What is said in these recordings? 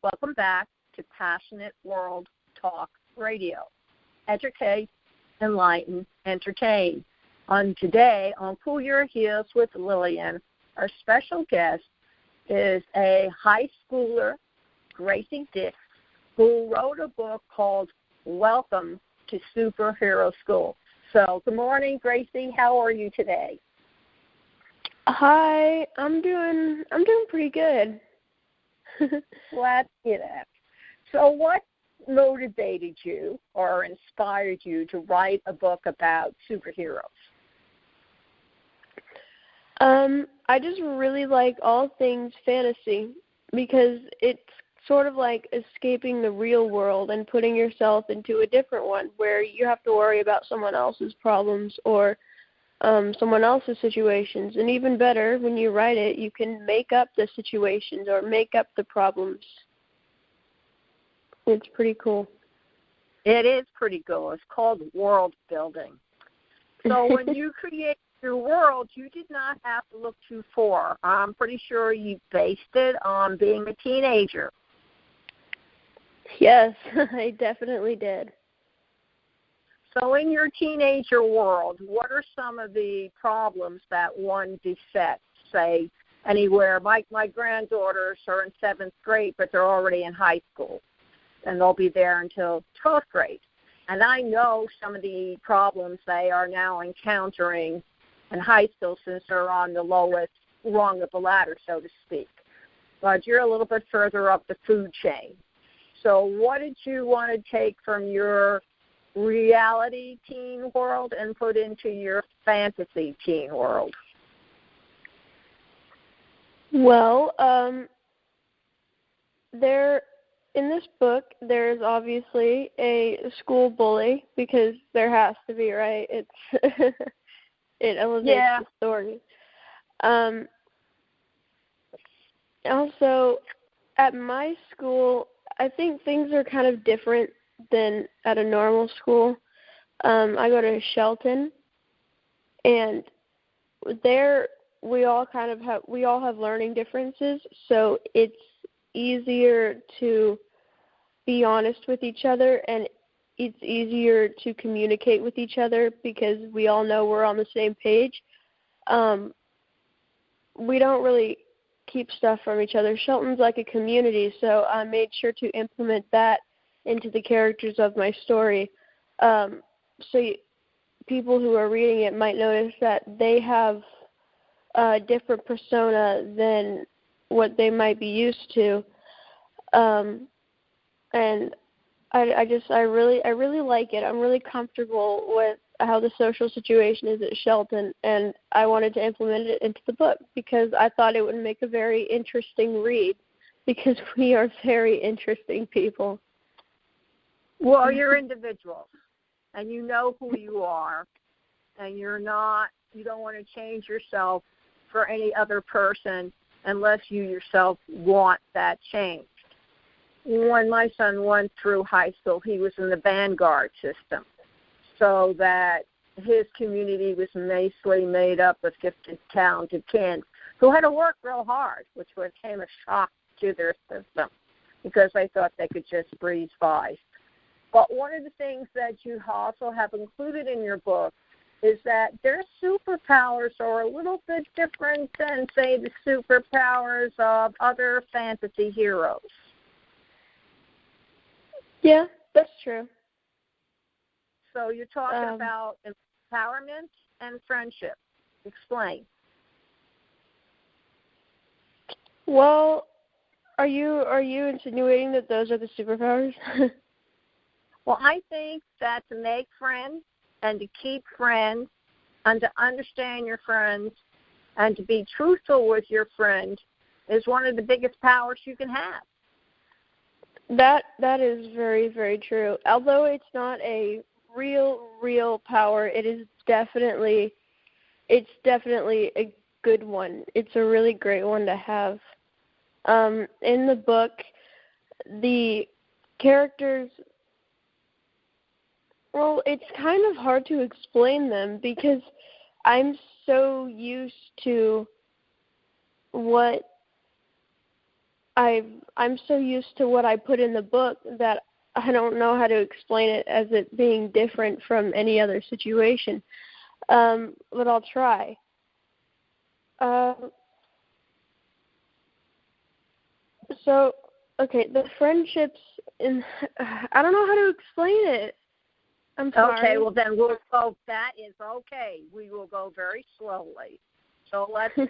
Welcome back to Passionate World Talk Radio. Educate, enlighten, entertain. Today on Pull Your Heels with Lillian, our special guest is a high schooler, Gracie Dix, who wrote a book called Welcome to Superhero School. So, good morning, Gracie. How are you today? Hi, I'm doing pretty good. Glad to hear that. So what motivated you or inspired you to write a book about superheroes? I just really like all things fantasy because it's sort of like escaping the real world and putting yourself into a different one where you have to worry about someone else's problems or someone else's situations. And even better, when you write it, you can make up the situations or make up the problems. It's pretty cool. It is pretty cool. It's called world building. So when you create your world, you did not have to look too far. I'm pretty sure you based it on being a teenager. Yes, I definitely did. So in your teenager world, what are some of the problems that one besets, say, anywhere? My granddaughters are in 7th grade, but they're already in high school, and they'll be there until 12th grade. And I know some of the problems they are now encountering in high school since they're on the lowest rung of the ladder, so to speak. But you're a little bit further up the food chain. So what did you want to take from your reality teen world and put into your fantasy teen world? Well, in this book, there's obviously a school bully because there has to be, right? It's it elevates the story. Also, at my school, I think things are kind of different than at a normal school. I go to Shelton, and there we all have learning differences, so it's easier to be honest with each other, and it's easier to communicate with each other because we all know we're on the same page. We don't really keep stuff from each other. Shelton's like a community, so I made sure to implement that into the characters of my story. People who are reading it might notice that they have a different persona than what they might be used to. And I really like it. I'm really comfortable with how the social situation is at Shelton, and I wanted to implement it into the book because I thought it would make a very interesting read because we are very interesting people. Well, you're individuals, and you know who you are, and you don't want to change yourself for any other person unless you yourself want that change. When my son went through high school, he was in the Vanguard system, so that his community was mostly made up of gifted, talented kids who had to work real hard, which became a shock to their system because they thought they could just breeze by. But one of the things that you also have included in your book is that their superpowers are a little bit different than, say, the superpowers of other fantasy heroes. Yeah, that's true. So you're talking about empowerment and friendship. Explain. Well, are you insinuating that those are the superpowers? Well, I think that to make friends and to keep friends and to understand your friends and to be truthful with your friend is one of the biggest powers you can have. That is very, very true. Although it's not a real power, it's definitely a good one. It's a really great one to have. In the book, the characters, well, it's kind of hard to explain them because I'm so used to what I'm so used to what I put in the book that I don't know how to explain it as it being different from any other situation. But I'll try. So, okay, the friendships I don't know how to explain it. I'm sorry. Okay, well then we'll go. That is okay. We will go very slowly. So let's go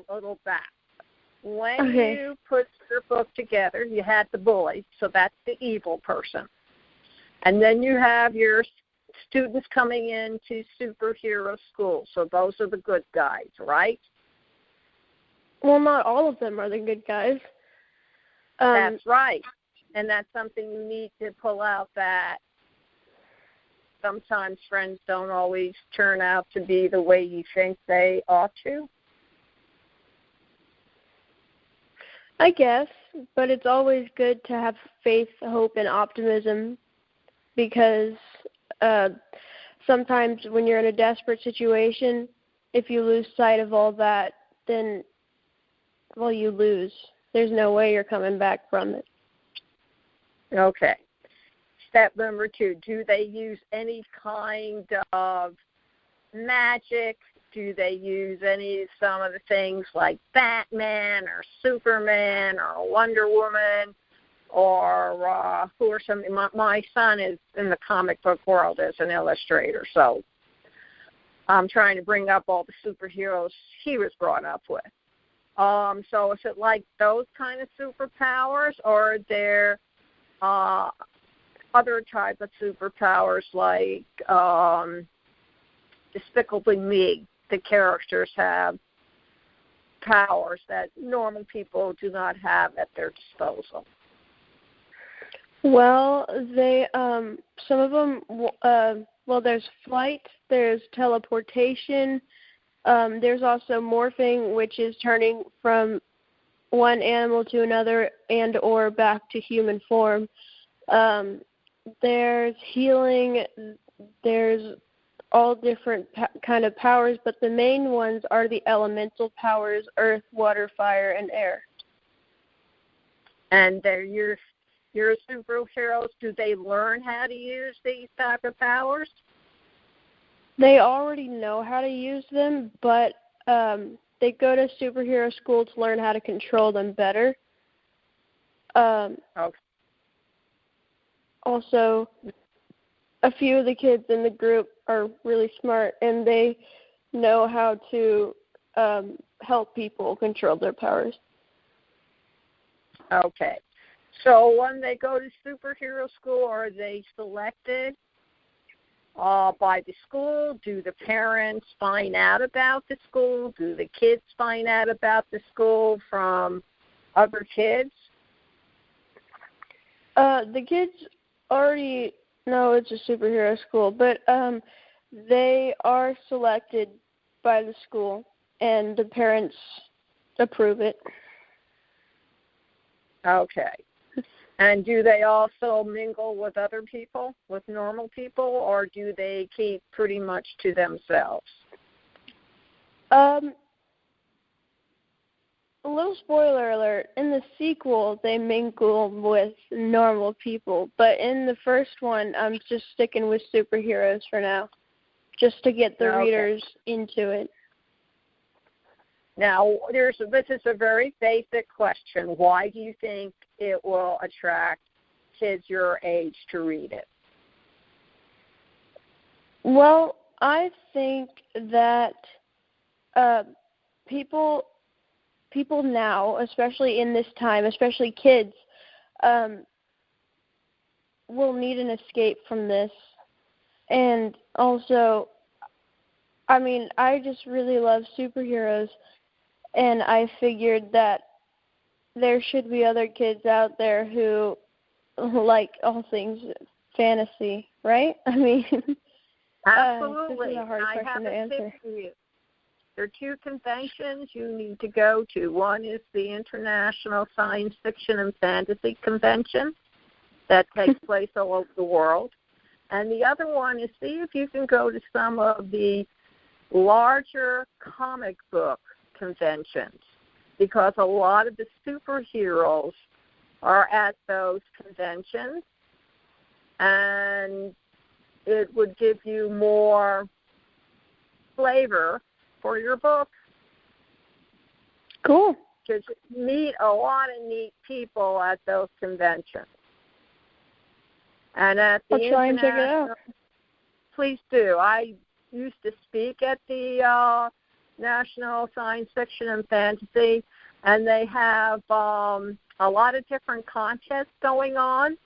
a little back. When you put your book together, you had the bully, so that's the evil person, and then you have your students coming into superhero school. So those are the good guys, right? Well, not all of them are the good guys. That's right. And that's something you need to pull out, that sometimes friends don't always turn out to be the way you think they ought to. I guess, but it's always good to have faith, hope, and optimism, because sometimes when you're in a desperate situation, if you lose sight of all that, then, well, you lose. There's no way you're coming back from it. Okay. Step number 2, do they use any kind of magic? Do they use some of the things like Batman or Superman or Wonder Woman, or who are some? My son is in the comic book world as an illustrator, so I'm trying to bring up all the superheroes he was brought up with. So is it like those kind of superpowers, or are there other type of superpowers like Despicable Me? The characters have powers that normal people do not have at their disposal. Well, they some of them. Well, there's flight. There's teleportation. There's also morphing, which is turning from one animal to another and or back to human form. There's healing. There's all different kind of powers, but the main ones are the elemental powers: earth, water, fire, and air. And they're your superheroes. Do they learn how to use these type of powers? They already know how to use them, but they go to superhero school to learn how to control them better. Okay. Also, a few of the kids in the group are really smart, and they know how to help people control their powers. Okay. So when they go to superhero school, are they selected by the school? Do the parents find out about the school? Do the kids find out about the school from other kids? The kids already know it's a superhero school, but they are selected by the school, and the parents approve it. Okay. And do they also mingle with other people, with normal people, or do they keep pretty much to themselves? A little spoiler alert, in the sequel they mingle with normal people, but in the first one I'm just sticking with superheroes for now, just to get the readers into it. Now, this is a very basic question. Why do you think it will attract kids your age to read it? Well, I think that people now, especially in this time, especially kids, will need an escape from this. And also, I mean, I just really love superheroes, and I figured that there should be other kids out there who like all things fantasy, right? I mean, absolutely. This is a hard question to answer. For you. There are 2 conventions you need to go to. One is the International Science Fiction and Fantasy Convention that takes place all over the world. And the other one is see if you can go to some of the larger comic book conventions. because a lot of the superheroes are at those conventions, and it would give you more flavor for your book. Cool. Because you meet a lot of neat people at those conventions. And at the I'll try and check it out. Please do. I used to speak at the National Science Fiction and Fantasy, and they have a lot of different contests going on,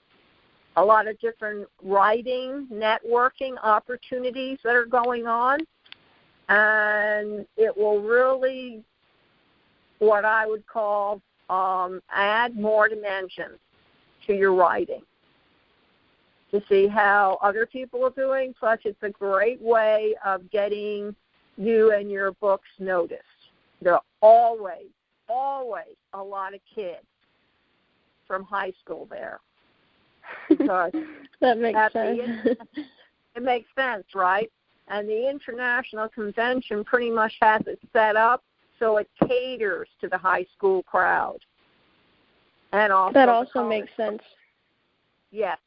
a lot of different writing, networking opportunities that are going on, and it will really, what I would call, add more dimensions to your writing to see how other people are doing. Plus, it's a great way of getting you and your books noticed. There are always a lot of kids from high school there. Because that makes sense. It makes sense, right? And the international convention pretty much has it set up so it caters to the high school crowd. And also that also makes sense. Yes.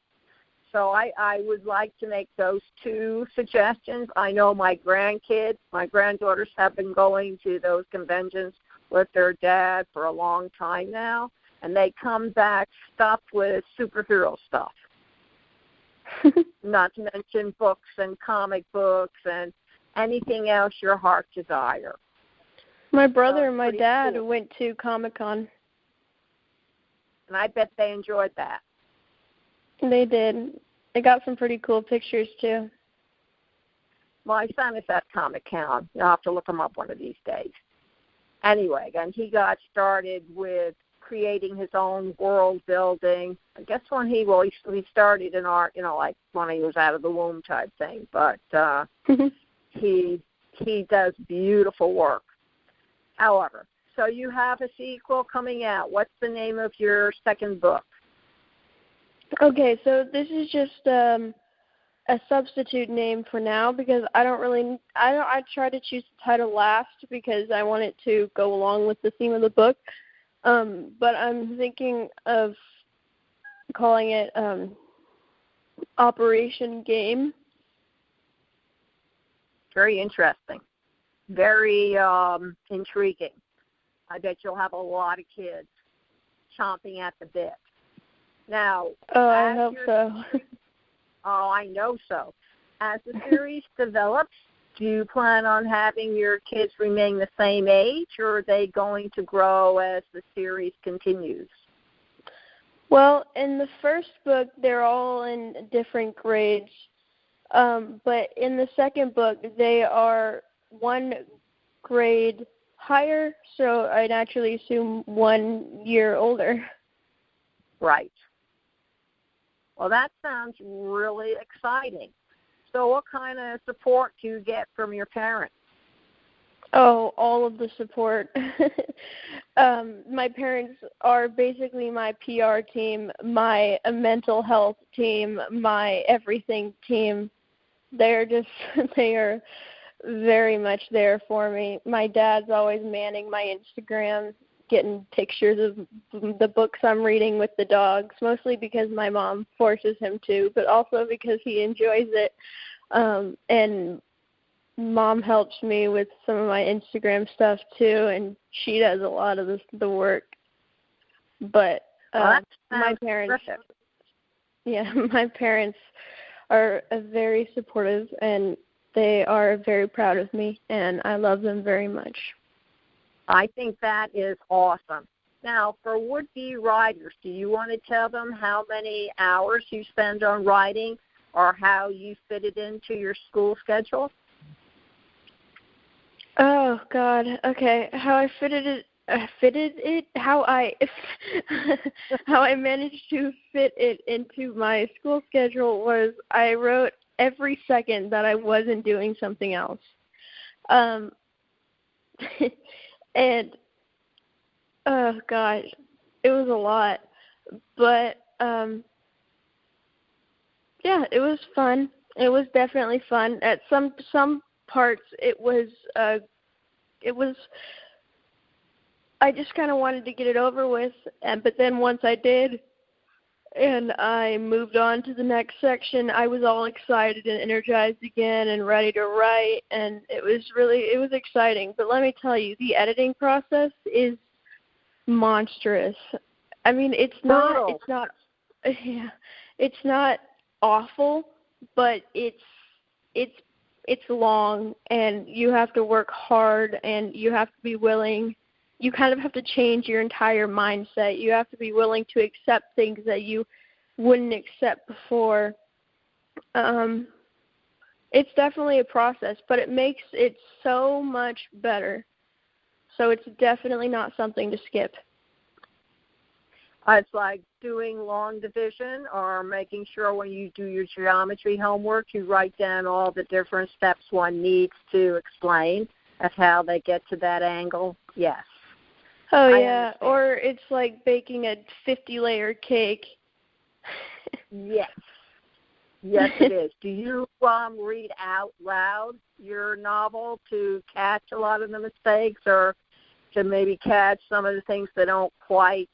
So I would like to make those two suggestions. I know my granddaughters have been going to those conventions with their dad for a long time now, and they come back stuffed with superhero stuff. Not to mention books and comic books and anything else your heart desire. My brother and my dad went to Comic-Con. And I bet they enjoyed that. They did. They got some pretty cool pictures, too. My son is at Comic-Con. You'll have to look him up one of these days. Anyway, and he got started with creating his own world building. I guess when he started in art, like when he was out of the womb type thing. But he does beautiful work. However, so you have a sequel coming out. What's the name of your second book? Okay, so this is just a substitute name for now because I try to choose the title last because I want it to go along with the theme of the book. But I'm thinking of calling it Operation Game. Very interesting. Very intriguing. I bet you'll have a lot of kids chomping at the bit. Now, I hope so. Oh, I know so. As the series develops, do you plan on having your kids remain the same age, or are they going to grow as the series continues? Well, in the first book, they're all in different grades. But in the second book, they are one grade higher, so I'd actually assume 1 year older. Right. Well, that sounds really exciting. So what kind of support do you get from your parents? Oh, all of the support. My parents are basically my PR team, my mental health team, my everything team. They are very much there for me. My dad's always manning my Instagram, getting pictures of the books I'm reading with the dogs, mostly because my mom forces him to, but also because he enjoys it. And Mom helps me with some of my Instagram stuff too, and she does a lot of the work. But my parents, my parents are very supportive, and they are very proud of me, and I love them very much. I think that is awesome. Now, for would-be writers, do you want to tell them how many hours you spend on writing or how you fit it into your school schedule? Oh, God. Okay. How I how I managed to fit it into my school schedule was I wrote every second that I wasn't doing something else. And, oh, gosh, it was a lot. But, yeah, it was fun. It was definitely fun. At some I just kind of wanted to get it over with, but then once I did and I moved on to the next section, I was all excited and energized again and ready to write, and it was exciting. But let me tell you, the editing process is monstrous. I mean, it's not awful, but it's long, and you have to work hard, and you have to be willing. You kind of have to change your entire mindset. You have to be willing to accept things that you wouldn't accept before. It's definitely a process, but it makes it so much better. So it's definitely not something to skip. It's like doing long division or making sure when you do your geometry homework, you write down all the different steps one needs to explain of how they get to that angle. Yes. Oh, yeah. Or it's like baking a 50-layer cake. Yes. Yes, it is. Do you read out loud your novel to catch a lot of the mistakes or to maybe catch some of the things that don't quite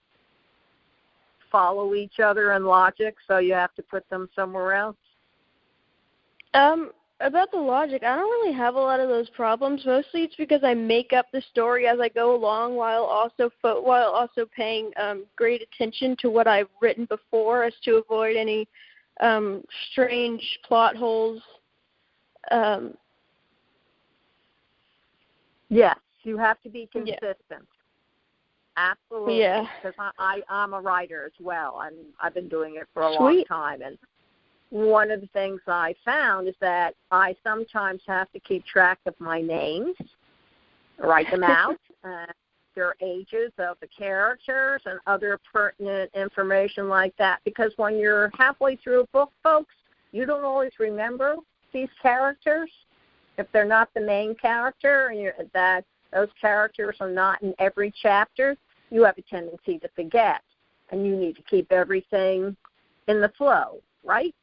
follow each other in logic, so you have to put them somewhere else? About the logic, I don't really have a lot of those problems. Mostly it's because I make up the story as I go along while also paying great attention to what I've written before as to avoid any strange plot holes. Yes, you have to be consistent. Yeah. Absolutely. Yeah. Because I'm a writer as well, and I've been doing it for a long time. And one of the things I found is that I sometimes have to keep track of my names, write them out, their ages of the characters and other pertinent information like that. Because when you're halfway through a book, folks, you don't always remember these characters. If they're not the main character and that those characters are not in every chapter, you have a tendency to forget. And you need to keep everything in the flow, right?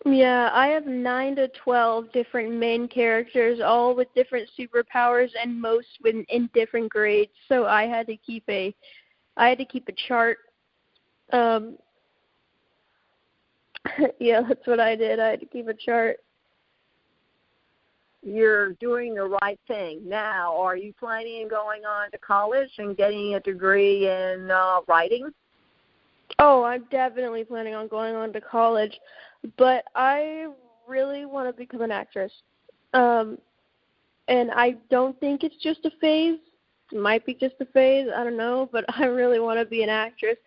Yeah, I have 9 to 12 different main characters, all with different superpowers, and most in different grades. So I had to keep a chart. Yeah, that's what I did. I had to keep a chart. You're doing the right thing. Now, are you planning on going on to college and getting a degree in writing? Oh, I'm definitely planning on going on to college, but I really want to become an actress. And I don't think it's just a phase. It might be just a phase. I don't know, but I really want to be an actress.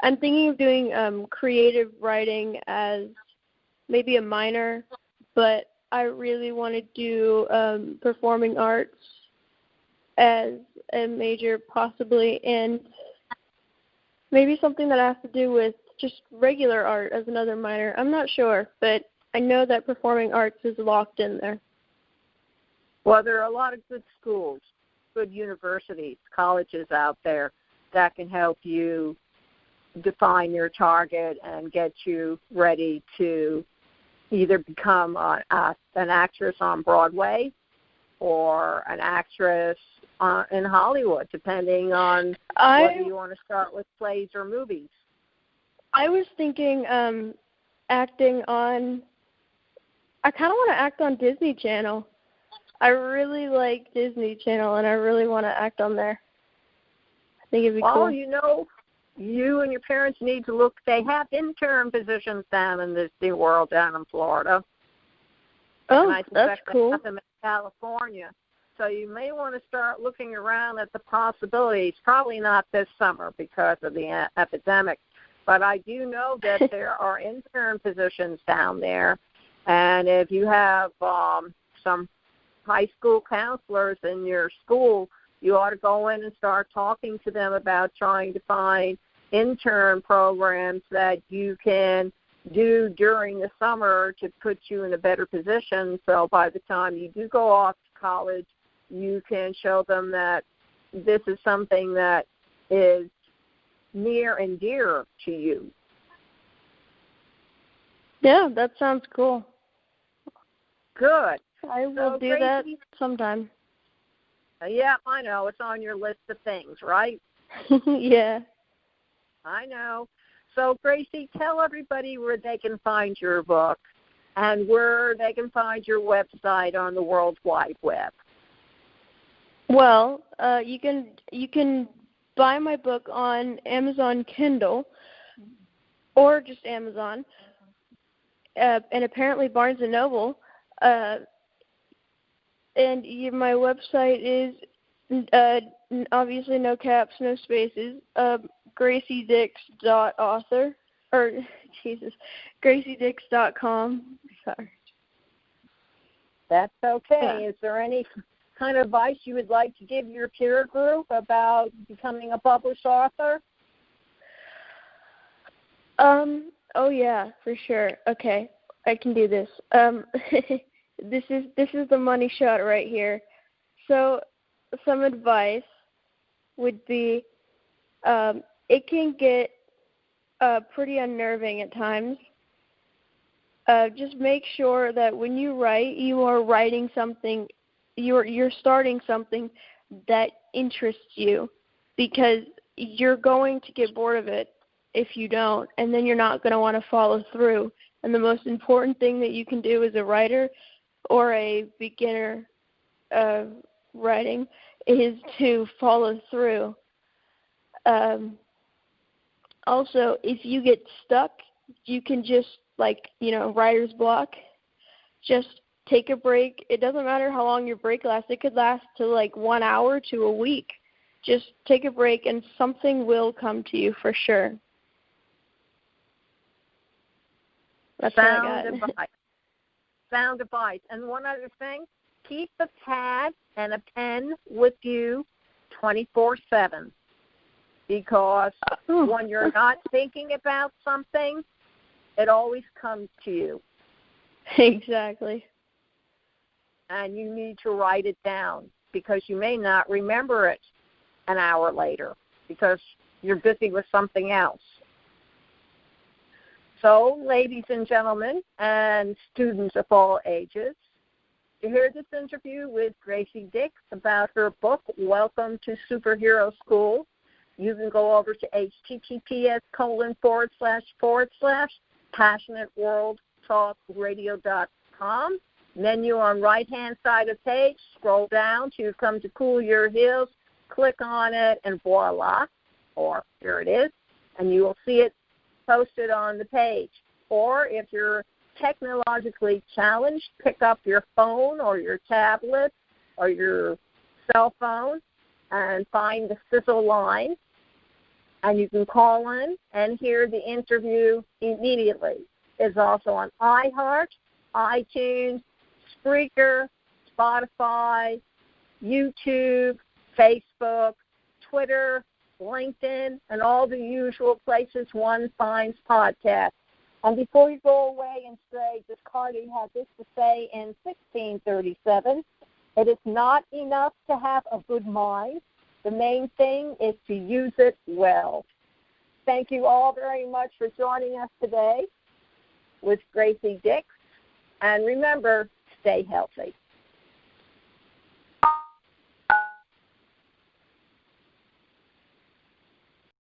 I'm thinking of doing creative writing as maybe a minor, but I really want to do performing arts as a major possibly, and maybe something that has to do with just regular art as another minor. I'm not sure, but I know that performing arts is locked in there. Well, there are a lot of good schools, good universities, colleges out there that can help you define your target and get you ready to either become an actress on Broadway or an actress in Hollywood, depending on whether you want to start with plays or movies. I was thinking acting on – I kind of want to act on Disney Channel. I really like Disney Channel, and I really want to act on there. I think it'd be cool. Well, you know, you and your parents need to look. They have intern positions down in Disney World down in Florida. Oh, and I that's cool. They have them in California. So you may want to start looking around at the possibilities. Probably not this summer because of the epidemic. But I do know that there are intern positions down there. And if you have some high school counselors in your school, you ought to go in and start talking to them about trying to find intern programs that you can do during the summer to put you in a better position. So by the time you do go off to college, you can show them that this is something that is near and dear to you. Yeah, that sounds cool. Good. I will do that sometime. Yeah, I know. It's on your list of things, right? Yeah. I know. So, Gracie, tell everybody where they can find your book and where they can find your website on the World Wide Web. Well, you can buy my book on Amazon Kindle or just Amazon, and apparently Barnes & Noble. And my website is obviously no caps, no spaces, graciedix.author, or graciedix.com. Sorry. That's okay. Yeah. Is there any kind of advice you would like to give your peer group about becoming a published author? Oh yeah, for sure. Okay, I can do this. This is the money shot right here. So, some advice would be, it can get pretty unnerving at times. Just make sure that when you write, you are writing something. You're starting something that interests you, because you're going to get bored of it if you don't, and then you're not going to want to follow through. And the most important thing that you can do as a writer or a beginner writing is to follow through. Also, if you get stuck, you can just, writer's block, just take a break. It doesn't matter how long your break lasts. It could last to 1 hour to a week. Just take a break and something will come to you for sure. That's Sound advice. Sound advice. And one other thing, keep a pad and a pen with you 24/7, because when you're not thinking about something, it always comes to you. Exactly. And you need to write it down, because you may not remember it an hour later because you're busy with something else. So, ladies and gentlemen, and students of all ages, to hear this interview with Gracie Dix about her book, Welcome to Superhero School, you can go over to https://passionateworldtalkradio.com. Menu on right-hand side of the page, scroll down till you come to Cool Your Heels, click on it, and voila, or here it is, and you will see it posted on the page. Or if you're technologically challenged, pick up your phone or your tablet or your cell phone and find the Sizzle line, and you can call in and hear the interview immediately. It's also on iHeart, iTunes, Spreaker, Spotify, YouTube, Facebook, Twitter, LinkedIn, and all the usual places one finds podcasts. And before you go away and stray, Descartes had this to say in 1637, it is not enough to have a good mind. The main thing is to use it well. Thank you all very much for joining us today with Gracie Dix. And remember, stay healthy.